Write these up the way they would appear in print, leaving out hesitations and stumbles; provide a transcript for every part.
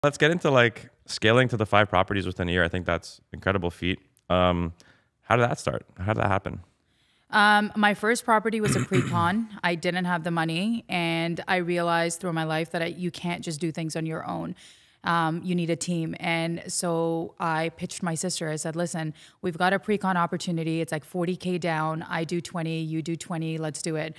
Let's get into like scaling to the 5 properties within a year. I think that's incredible feat. How did that start? How did that happen? My first property was a pre-con. I didn't have the money, and I realized through my life that you can't just do things on your own. You need a team. And so I pitched my sister. I said, listen, we've got a pre-con opportunity. It's like 40K down. I do 20, you do 20, let's do it.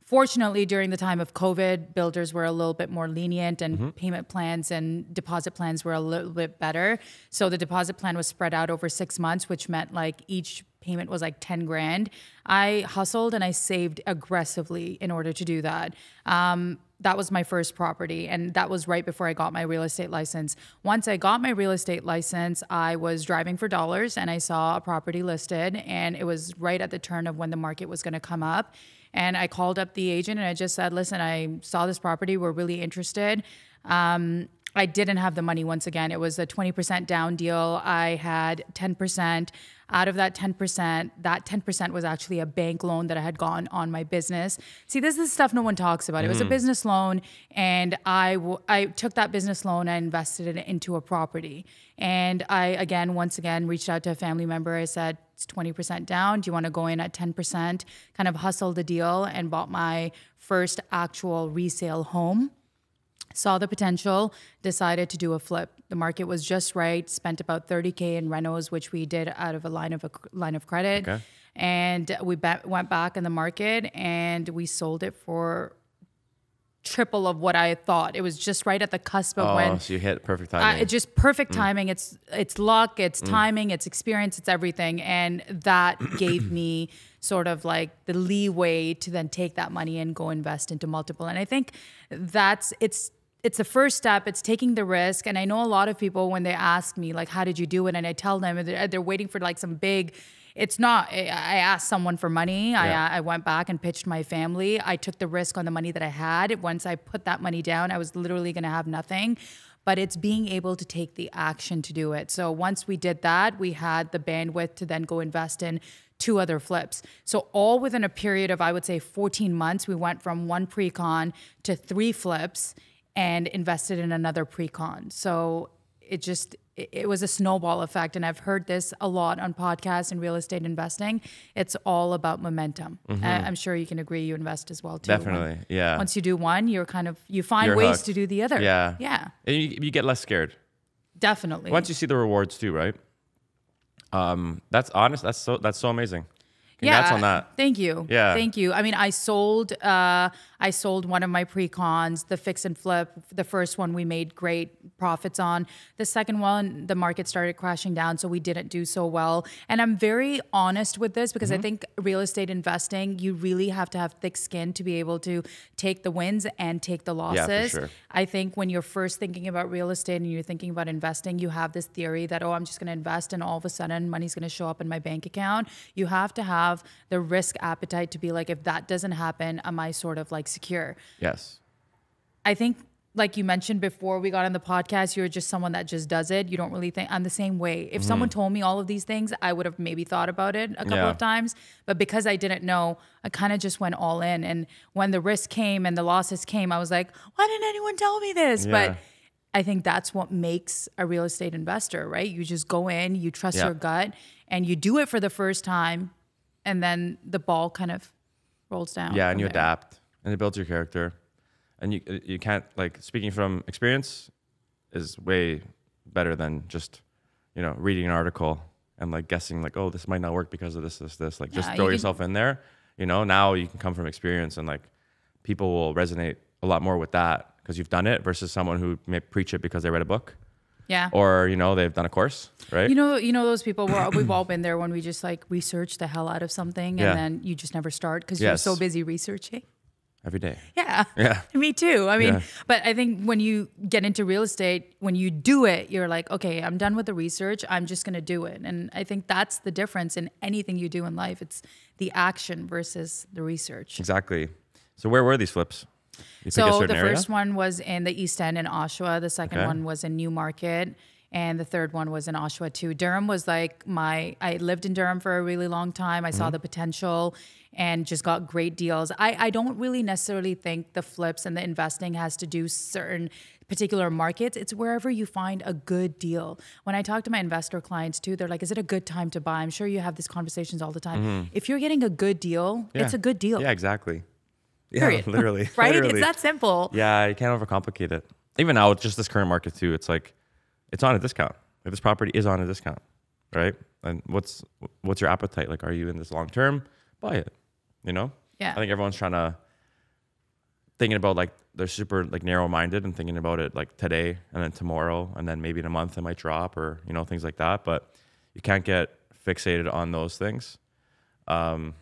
Fortunately, during the time of COVID, builders were a little bit more lenient and payment plans and deposit plans were a little bit better. So the deposit plan was spread out over 6 months, which meant like each payment was like 10 grand. I hustled and I saved aggressively in order to do that. That was my first property, and that was right before I got my real estate license. Once I got my real estate license, I was driving for dollars and I saw a property listed, and it was right at the turn of when the market was going to come up. And I called up the agent and I just said, listen, I saw this property. We're really interested. I didn't have the money once again. It was a 20% down deal. I had 10%. Out of that 10%, that 10% was actually a bank loan that I had gotten on my business. See, this is stuff no one talks about. It was a business loan, and I took that business loan and invested it into a property. And I, once again, reached out to a family member. I said, it's 20% down. Do you want to go in at 10%? Kind of hustled the deal and bought my first actual resale home. Saw the potential, decided to do a flip. The market was just right, spent about 30K in renos, which we did out of a line of credit. Okay. And we went back in the market and we sold it for triple of what I thought. It was just right at the cusp of when. So you hit perfect timing. It's just perfect timing. It's luck, it's timing, it's experience, it's everything. And that gave me sort of like the leeway to then take that money and go invest into multiple. And I think it's the first step. It's taking the risk. And I know a lot of people, when they ask me, like, how did you do it? And I tell them they're waiting for like some big, it's not, I asked someone for money. Yeah. I went back and pitched my family. I took the risk on the money that I had. Once I put that money down, I was literally going to have nothing. But it's being able to take the action to do it. So once we did that, we had the bandwidth to then go invest in 2 other flips. So all within a period of, I would say, 14 months, we went from 1 pre-con to 3 flips and invested in another pre-con. So it was a snowball effect. And I've heard this a lot on podcasts and real estate investing. It's all about momentum. I'm sure you can agree, you invest as well too. Definitely, yeah. Once you do one, you find You're ways hooked. to do the other. Yeah. Yeah. And you get less scared. Definitely. Once you see the rewards too, right? That's honest. That's so amazing. Congrats on that. Thank you. Yeah. Thank you. I mean, I sold one of my pre-cons, the fix and flip. The first one we made great profits on. The second one, the market started crashing down, so we didn't do so well. And I'm very honest with this because I think real estate investing, you really have to have thick skin to be able to take the wins and take the losses. Yeah, for sure. I think when you're first thinking about real estate and you're thinking about investing, you have this theory that, I'm just going to invest and all of a sudden money's going to show up in my bank account. You have to have the risk appetite to be like, if that doesn't happen, am I sort of like secure? Yes. I think, like you mentioned before we got on the podcast, you're just someone that just does it. You don't really think. I'm the same way. If someone told me all of these things, I would have maybe thought about it a couple of times. But because I didn't know, I kind of just went all in. And when the risk came and the losses came, I was like, why didn't anyone tell me this? Yeah. But I think that's what makes a real estate investor, right? You just go in, you trust your gut, and you do it for the first time. And then the ball kind of rolls down. Yeah, and you there. adapt, and it builds your character. And you can't, like, speaking from experience is way better than just, reading an article and like guessing like, oh, this might not work because of this. Like, just throw yourself in there. Now you can come from experience, and like people will resonate a lot more with that because you've done it versus someone who may preach it because they read a book. Yeah. Or, they've done a course, right? You know those people, we've all been there when we just like research the hell out of something and then you just never start because you're so busy researching. Every day. Yeah. Me too. I mean, but I think when you get into real estate, when you do it, you're like, okay, I'm done with the research. I'm just going to do it. And I think that's the difference in anything you do in life. It's the action versus the research. Exactly. So where were these flips? So the first one was in the East End in Oshawa. The second one was in Newmarket. And the third one was in Oshawa too. Durham was like I lived in Durham for a really long time. I saw the potential and just got great deals. I don't really necessarily think the flips and the investing has to do certain particular markets. It's wherever you find a good deal. When I talk to my investor clients too, they're like, is it a good time to buy? I'm sure you have these conversations all the time. If you're getting a good deal, it's a good deal. Yeah, exactly. Yeah, Period. literally. Right? Literally. It's that simple. Yeah, you can't overcomplicate it. Even now, with just this current market too, it's like, it's on a discount. Like this property is on a discount, right? And what's your appetite? Like, are you in this long term? Buy it, you know? Yeah. I think everyone's thinking about like, they're super like narrow minded and thinking about it like today and then tomorrow and then maybe in a month it might drop or, you know, things like that. But you can't get fixated on those things. I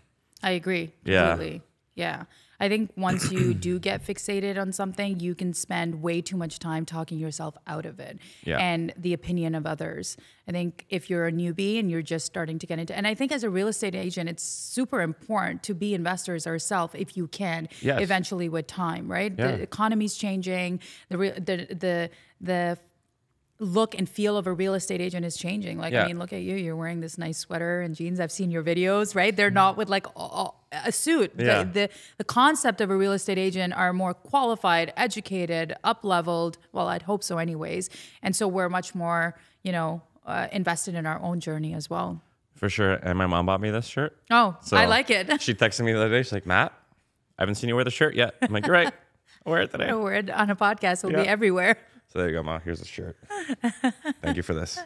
agree. Yeah. Completely. Yeah. I think once you do get fixated on something, you can spend way too much time talking yourself out of it and the opinion of others. I think if you're a newbie and you're just starting to get into, and I think as a real estate agent, it's super important to be investors ourselves if you can eventually with time, right? Yeah. The economy's changing, the look and feel of a real estate agent is changing. Like, I mean, look at you, you're wearing this nice sweater and jeans. I've seen your videos, right? They're not with like a suit. Yeah. The concept of a real estate agent are more qualified, educated, up-leveled. Well, I'd hope so anyways. And so we're much more, you know, invested in our own journey as well. For sure. And my mom bought me this shirt. Oh, So I like it. She texted me the other day. She's like, Matt, I haven't seen you wear the shirt yet. I'm like, you're right. I'll wear it today. We're on a podcast. We'll be everywhere. So there you go, Ma. Here's the shirt. Thank you for this.